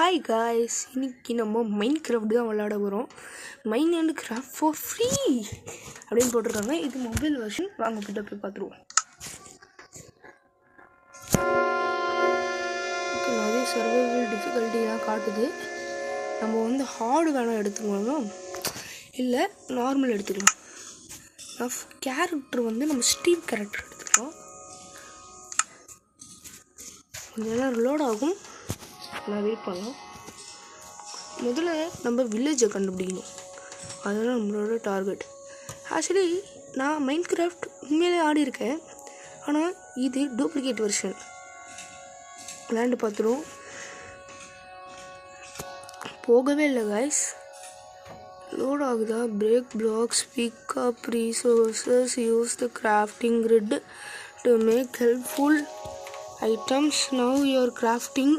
Hi guys, இன்னைக்கு நம்ம mind craft தான் விளையாட போகிறோம். Mind and craft for free அப்படின்னு போட்டிருக்காங்க. இது மொபைல் வெர்ஷன். வாங்க கிட்ட போய் பார்த்துருவோம். ஓகே, நிறைய சர்வைவல் டிஃபிகல்ட்டிலாம் காட்டுது. நம்ம ஹார்டு வேணால் எடுத்துக்கணும், இல்லை நார்மல் எடுத்துக்கலாம். கேரக்டர் நம்ம ஸ்டீவ் கேரக்டர் எடுத்துக்கலாம். கொஞ்சம் நேரம் லோட் ஆகும், நான் வெயிட் பண்ணலாம். முதல்ல நம்ம வில்லேஜை கண்டுபிடிக்கணும், அதுதான் நம்மளோட டார்கெட். ஆக்சுவலி நான் மைண்ட் கிராஃப்ட் உண்மையிலே ஆடி இருக்கேன், ஆனால் இது டூப்ளிகேட் வெர்ஷன். விளையாண்டு பார்த்துருவோம். போகவே இல்லை காய்ஸ். லோட் ஆகுதா? Break blocks, pick up resources, use the crafting grid to make helpful items. Now you're crafting.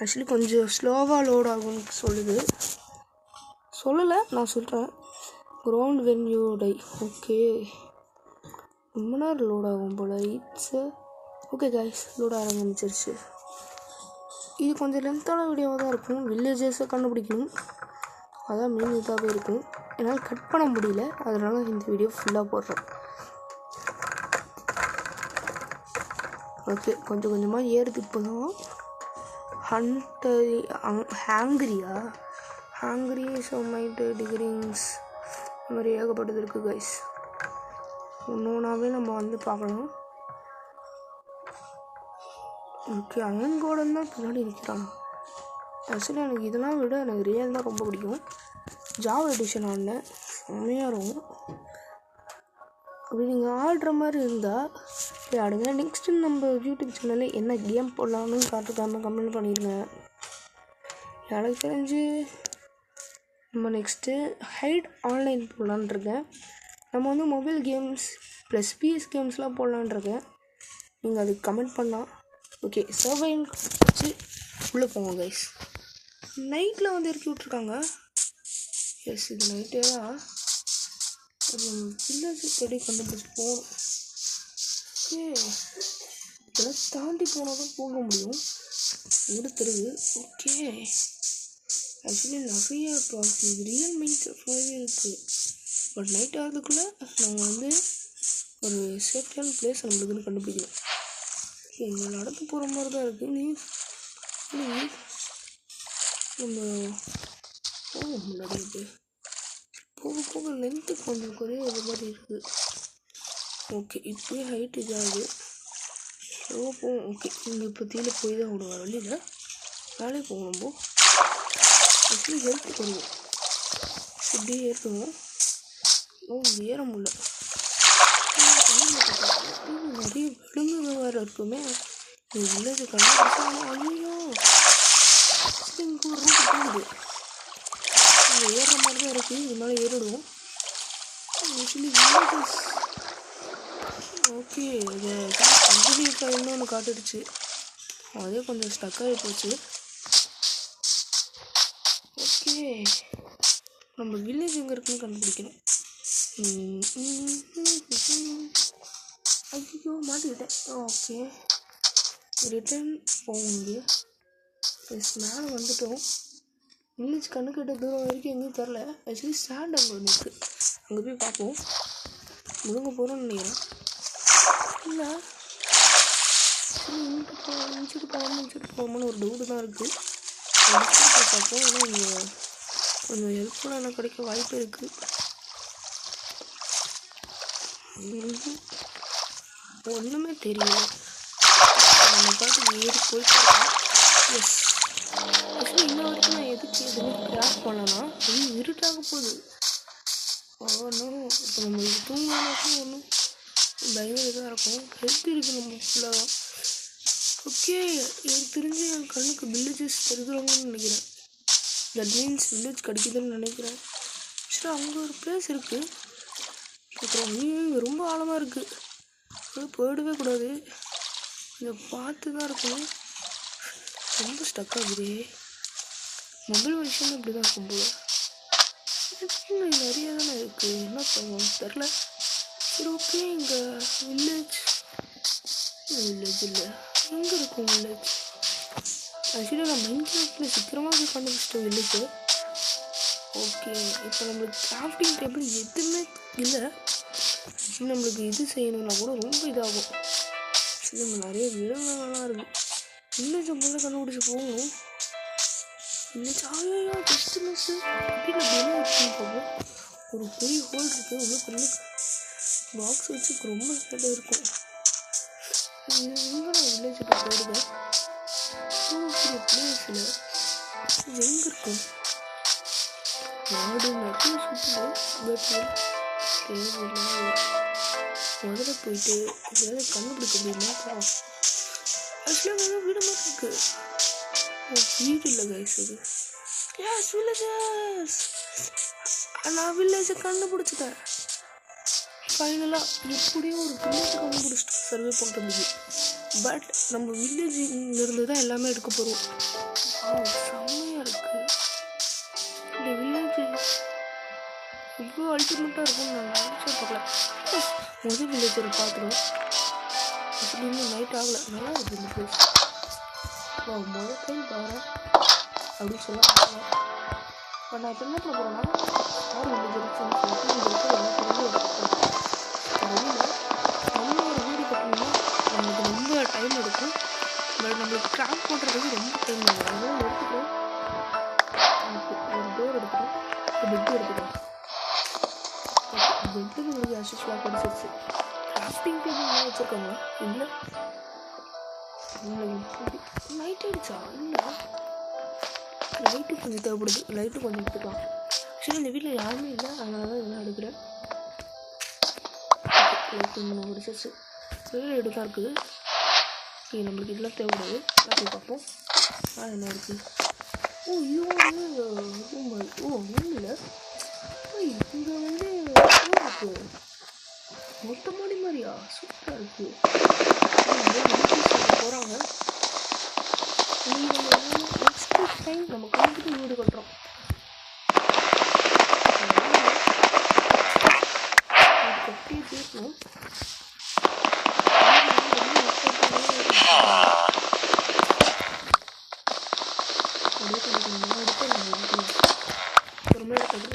Actually கொஞ்சம் ஸ்லோவாக லோட் ஆகும்னு சொல்லுது. சொல்லலை, நான் சொல்கிறேன். Ground when you die. Okay, ரொம்ப நேரம் லோட் ஆகும் போல். இட்ஸ் ஓகே கைஸ், லோட் ஆரம்பிச்சிருச்சு. இது கொஞ்சம் லென்த்தான வீடியோவாக தான் இருக்கும். வில்லேஜஸை கண்டுபிடிக்கணும், அதான் மெயின் இதாகவே இருக்கும். என்னால் கட் பண்ண முடியல, அதனால் இந்த வீடியோ ஃபுல்லாக போடுறேன். ஓகே, கொஞ்சம் கொஞ்சமாக ஏறுது. இப்போ தான் ஹாங்கிரி சோமைட்டு டிகிரிங்ஸ் இந்த மாதிரி ஏகப்பட்டது இருக்குது கைஸ். ஒன்றுனாவே நம்ம பார்க்கலாம். ஓகே, அயன்கோடன் தான் பின்னாடி நிற்கிறாங்க. ஆக்சுவலி எனக்கு இதெல்லாம் விட எனக்கு ரியல் தான் ரொம்ப பிடிக்கும். ஜாவா எடிஷன் ஆடினேன், செம்மையாக இருக்கும். அப்படி நீங்கள் ஆடுற மாதிரி இருந்தால் ஆடுங்க. நெக்ஸ்ட்டு நம்ம யூடியூப் சேனலில் என்ன கேம் போடலான்னு காட்டுக்காமல் கமெண்ட் பண்ணிடுங்க. எனக்கு தெரிஞ்சு நம்ம நெக்ஸ்ட்டு ஹைட் ஆன்லைன் போடலான்னு இருக்கேன். நம்ம மொபைல் கேம்ஸ் ப்ளஸ் பிஎஸ் கேம்ஸ்லாம் போடலான்னு இருக்கேன். நீங்கள் அதுக்கு கமெண்ட் பண்ணலாம். ஓகே, சர்வைன் வச்சு உள்ளே போங்க கைஸ். நைட்டில் இறக்கி விட்ருக்காங்க. எஸ், இது நைட்டே தான். வில்லேஜ் தேடி கண்டுபிடிச்சி போகணும். ஓகே, இதெல்லாம் தாண்டி போனால் தான் போக முடியும். எடுத்துருது. ஓகே, ஆக்சுவலி நிறைய இது ரியல் மைண்ட் ஃபுல்லாகவே இருக்குது. பட் நைட் ஆகிறதுக்குள்ளே நாங்கள் ஒரு சேஃப்டியான பிளேஸ் நம்மளுக்குன்னு கண்டுபிடிக்கணும். ஓகே, இங்கே நடந்து போகிற மாதிரி தான் இருக்குது. நம்ம போக முடியாது. போக போக லென்த்து கொஞ்சம் குறைய இது மாதிரி இருக்குது. ஓகே, இப்போயே ஹைட் இதாகுது. போவோம். ஓகே, இங்கே இப்போ தீல போய் தான் விடுவார். வழியில் வேலைக்கு போகணும். ஆக்சுவலி ஹெல்த் குறையும். இப்படியே ஏற்றுவோம். ஏற முடியல. நிறைய விலங்குகள் வேறு இருக்குமே. வில்லேஜ் கண்டுபிடிச்சா ஐயோ இங்கே ஒரு ரூட்டு போகுது. இங்கே ஏறுற மாதிரி தான் இருக்குது. இது மேலே ஏறிடுவோம். ஆக்சுவலி வில்லேஜஸ் ஓகே, இதை கம்பெனி டைம்னு ஒன்று காட்டுடுச்சு. அதே கொஞ்சம் ஸ்டக் ஆகி போச்சு. ஓகே, நம்ம வில்லேஜ் எங்கே இருக்குன்னு கண்டுபிடிக்கணும். ஐயோ மாட்டிக்கிட்டேன். ஓகே, ரிட்டர்ன் போங்க. எஸ், மேலே வந்துட்டோம். வில்லேஜ் கண்ணுக்கிட்ட தூரம் வரைக்கும் எங்கேயும் தெரில. ஆக்சுவலி ஸ்டாண்ட் அங்கே ஒன்று இருக்குது, அங்கே போய் பார்ப்போம். முழுங்க போகிறோம்னு நினைக்கிறேன். இல்லை, இன்ச்சிட்டு போகாமல் ஒரு டவுட்டு தான் இருக்குது. போய் பார்ப்போம். ஏன்னா இங்கே கொஞ்சம் ஹெல்ப்ஃபுல்லாக எனக்கு கிடைக்க வாய்ப்பு இருக்குது. ஒன்றுமே தெரியல. நம்ம பாட்டுக்கு ஏறி போயிட்டு இருக்கோம். எஸ், ஆக்சுவலி இன்ன வரைக்கும் நான் எதுவுமே கிராஃப்ட் பண்ணலாம். அது இருட்டாக போகுது. ஒன்றும் இப்போ நம்ம தூங்கினாச்சும் ஒன்றும் பயங்கர இதாக இருக்கும். ஹெல்த் இருக்குது நம்ம ஃபுல்லாக தான். ஓகே, எனக்கு தெரிஞ்சு என் கண்ணுக்கு வில்லேஜஸ் தெரிஞ்சுருவாங்கன்னு நினைக்கிறேன். தட் மீன்ஸ் வில்லேஜ் கிடைக்குதுன்னு நினைக்கிறேன். ஆக்சுவலாக அங்கே ஒரு பிளேஸ் இருக்குது. அப்புறம் இங்கே ரொம்ப ஆழமாக இருக்குது. போயிடவே கூடாது, இதை பார்த்து தான் இருக்கணும். ரொம்ப ஸ்டக் ஆகுது. மொபைல் விஷயம் இப்படி தான் இருக்கும் போல. நிறைய தானே இருக்குது, என்ன பண்ணுவோம் தெரில. சரி, ஓகே, இங்கே வில்லேஜ் இல்லை, எங்கே இருக்கும் வில்லேஜ்? ஆக்சுவலி நான் மைன்கிராஃப்டில் சீக்கிரமாக போய் கண்டுபிடிச்சிட்டேன் வில்லேஜ். ஓகே, இப்போ நம்மளுக்கு கிராஃப்டிங் டேபிள் எதுவுமே இல்லை. நம்மளுக்கு இது செய்யணும்னா கூட ரொம்ப இதாகும். சரி, நம்ம நிறைய விலங்குகள்லாம் இருக்குது. இன்னும் முதல்ல கண்டுபிடிச்சி போகணும். இன்னும் சாயா ஜஸ்ட் மிஸ்ஸு அப்படின்னு என்ன இருக்குன்னு போகும். ஒரு பெரிய ஹோல் இருக்குது, உள்ள பெரிய பாக்ஸ் வச்சு ரொம்ப ஹெட்டாக இருக்கும். எங்கே நான் வில்லேஜ் போயிடுவேன். பெரிய பிளேஸில் இது எங்கே இருக்கும்? மாடு நிறைய சுற்றுவோம். தேவையில்லை. முதல்ல போயிட்டு எதாவது கண்டுபிடிக்க முடியுமா? ஆக்சுவலாக வீடு மாதிரி இருக்கு. வீடு இல்லை கைஸ், இது எஸ் வில்லேஜஸ். நான் வில்லேஜை கண்டுபிடிச்சிட்டேன் ஃபைனலாக. எப்படியும் ஒரு வில்லேஜை கண்டுபிடிச்சிட்டோம் சர்வே பண்ணுறதுக்கு. பட் நம்ம வில்லேஜிலிருந்து தான் எல்லாமே எடுக்க போகிறோம். செம்மையாக இருக்குது இந்த வில்லேஜ். இவ்வளோ அல்டிமேட்டாக இருக்கும்னு நான் நினச்சே பார்க்கல. முதல் வில்லேஜரை பார்த்துடும். அப்படி இன்னும் நைட் ஆகலை, நல்லா இருக்குது இந்த பிளேஸ். முதல் டைம் பாருறேன் அப்படின்னு சொல்ல மாட்டேன். இப்போ நான் இப்போ என்ன பண்ண போகிறேன்னா யார் வில்லேஜர் சொல்லிட்டு இந்த இடத்துல எல்லா பொருளும் எடுத்துக்கிறேன். வெளியில் நம்ம ஒரு வீடு கட்டணும்னா நம்மளுக்கு ரொம்ப டைம் எடுக்கும். பட் நம்மளுக்கு ட்ராக் பண்ணுறதுக்கு ரொம்ப டைம் ஆகும். அதனால எடுத்துக்கிறோம். ஒரு டோர் எடுத்துக்கிறோம், ஒரு பெட்டு எடுத்துக்கிறோம். பெட்டுக்கு உங்களுக்கு அசிஸ்டாக கிடச்சிருச்சு. கிராஃப்டிங் டேபிள் என்ன வச்சுருக்காங்க? இல்லை, நைட் ஆகிடுச்சா? இல்லை, லைட்டு கொஞ்சம் தேவைப்படுது. லைட்டு கொஞ்சம் எடுத்துக்கலாம். சரி, இந்த வீட்டில் யாருமே இல்லை, அதனால தான் இதெல்லாம் எடுக்கிறேன். லைட் கொஞ்சம் நான் முடிச்சிருச்சு. வெளியில் எடுத்தான் இருக்குது. ஓகே, நம்மளுக்கு இதெல்லாம் தேவைப்படுது. எல்லாத்தையும் பார்ப்போம். என்ன இருக்குது? இது வந்து ரூம். ரூம் இல்லை, இங்கே வந்து இருக்குது. மொட்டை மாடி மாதிரியா? சூப்பராக இருக்குது. போகிறாங்க. நெக்ஸ்ட் டைம் நம்ம கண்டிப்பாக வீடு கட்டுறோம். கட்டி தீர்க்கணும்.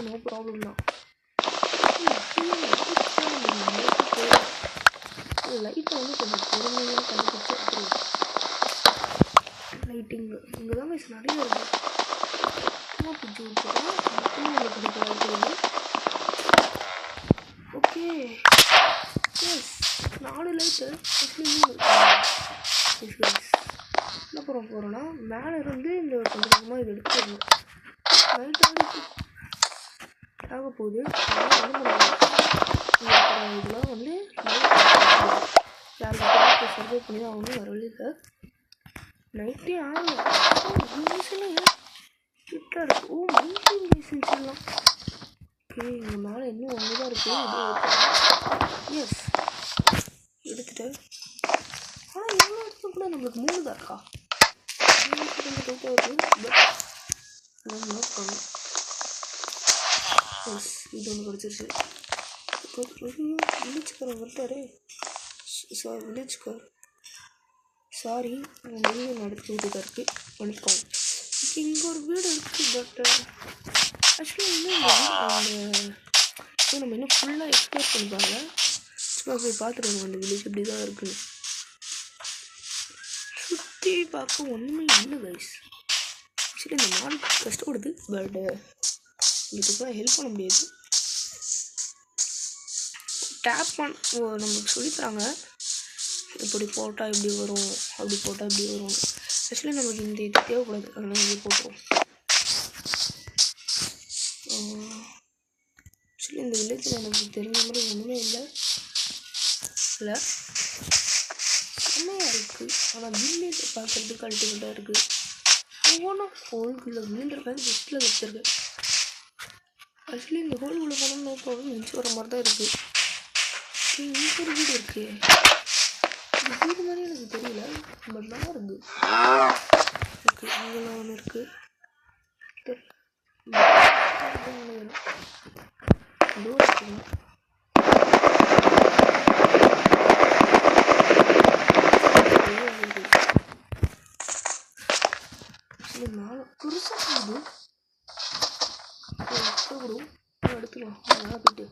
நோ ப்ராப்ளம் தான். லைட்டை வந்து கொஞ்சம் பொறுமையாக கண்டுபிடிச்சி எடுத்துருவோம். லைட்டிங்கு இங்கே தான் வயசு நிறைய இருக்கும். பிடிச்சி விட்டுருக்கோம். Okay, S 4 light. என்ன போகிறோன்னா மேலே இருந்து இந்த கொஞ்சம் கொஞ்சமாக இது எடுத்துடணும். லைட் ஆக போகுது. இதெல்லாம் வந்து யாருக்கு சர்வே பண்ணி தான் ஆகணும். வர வழியில் நைட்டே ஆகலை. வயசுலாம் கிட்ட இருக்கு. மைண்டிங் பேசின்னு சொல்லலாம். ஓகே, இங்கே மேலே இன்னும் ஒன்று தான் இருக்குது. எஸ், எடுத்துட்டேன். ஆனால் எவ்வளோ இடத்துல கூட நம்மளுக்கு 3 தான் இருக்கா? கொஞ்சம் டவுட்டாக இருக்குது. பட் நோட் பண்ணணும். எஸ், இது ஒன்று கிடச்சிருச்சு. வில்லேஜ்காரன் வந்துட்டாரே. வில்லேஜ்கார் சாரி, வெளியே நடத்தி விட்டுதான் இருக்குது. பண்ணிக்கோங்க. ஓகே, இங்கே ஒரு வீடு இருக்குது. பட் ஆக்சுவலி இன்னும் நம்ம இன்னும் ஃபுல்லாக எக்ஸ்ப்ளோர் பண்ணிப்பாங்க. சும்மா போய் பார்த்துட்டு வருவோம் அந்த வில்லேஜ் எப்படி தான் இருக்குன்னு. சுற்றி பார்க்க ஒன்றுமே இல்லை கைஸ். ஆக்சுவலி இந்த மாடு கஷ்டப்படுது. பட் இதுக்கெல்லாம் ஹெல்ப் பண்ண முடியாது. டேப் நம்மளுக்கு சொல்லித்தராங்க. இப்படி போட்டால் இப்படி வரும், அப்படி போட்டால் இப்படி வரும். ஆக்சுவலி நம்மளுக்கு இந்த இது தேவைப்படாது, அதனால் இங்கே போட்டுருவோம். ஆக்சுவலி இந்த வில்லேஜில் எனக்கு தெரிஞ்ச மாதிரி ஒன்றுமே இல்லை. செம்மையாக இருக்குது. ஆனால் வில்லேஜ் பார்க்குறதுக்கு அல்டிமேட்டாக இருக்குது. ஒவ்வொன்றும் ஹோல்குள்ளே வீழ்ந்துருக்காது. பெஸ்ட்டில் வச்சுருக்கு. ஆக்சுவலி இந்த ஹோல்குள்ளே போனோம்னா ப்ராப்ளம் மிஞ்சி வர மாதிரி தான் இருக்குது. இங்கே ஒரு வீடு இருக்குது. இந்த வீடு மாதிரி எனக்கு தெரியல, பட் நல்லா இருக்குது. ஓகே, இங்கெல்லாம் ஒன்று இருக்குது. டோர் இருக்குங்க. இந்த மேலே பெருசாக போகுது. எடுத்துக்கலாம் மேலே போயிட்டு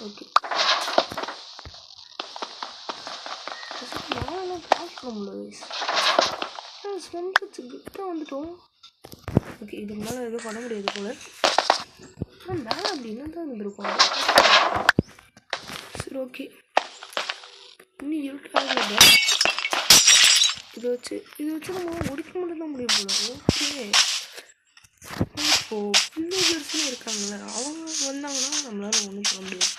ஓகே நானும் கிராஸ் பண்ண முடியாது. கிட்ட வந்துட்டோம். ஓகே இதுக்கு மேலே எதுவும் பண்ண முடியாது போல. ஆனால் மேலே அப்படி என்ன தான் இருந்திருப்பாங்க. சரி ஓகே இன்னும் இருக்காது. இதை வச்சு நம்ம ஒடிக்க மட்டும் தான் முடியும் போல. ஓகே இப்போது வில்லேஜர்ஸ்னு இருக்காங்கல்ல, அவங்க வந்தாங்கன்னா நம்மளால ஒன்றும் பண்ண முடியாது.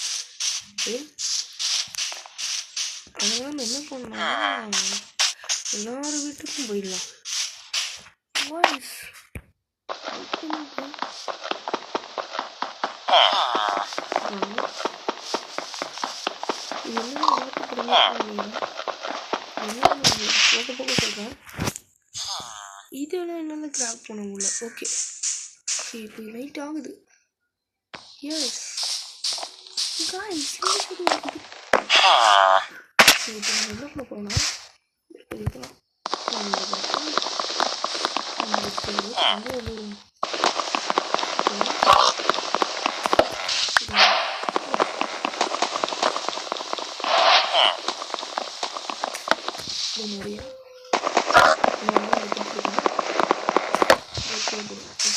அதனால நம்ம என்ன பண்ணோம்னா எல்லார் வீட்டுக்கும் போயிடலாம். வாய்ஸ் இது என்ன போக சொல்கிறேன். இதெல்லாம் என்னால் கிராக் பண்ண முடியல. ஓகே ஓகே இப்போ நைட் ஆகுது. எஸ் காய்ஸ் இப்போ நம்ம என்ன பண்ண போகிறோம்னா நிறைய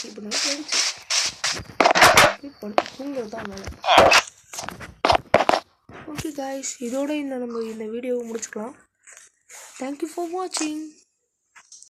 இப்போ நல்லா போயிடுச்சு. தூங்குறது தான் மேலே. ஓகே காய்ஸ் இதோட நம்ம இந்த வீடியோவை முடிச்சுக்கலாம். தேங்க்யூ ஃபார் வாட்சிங்.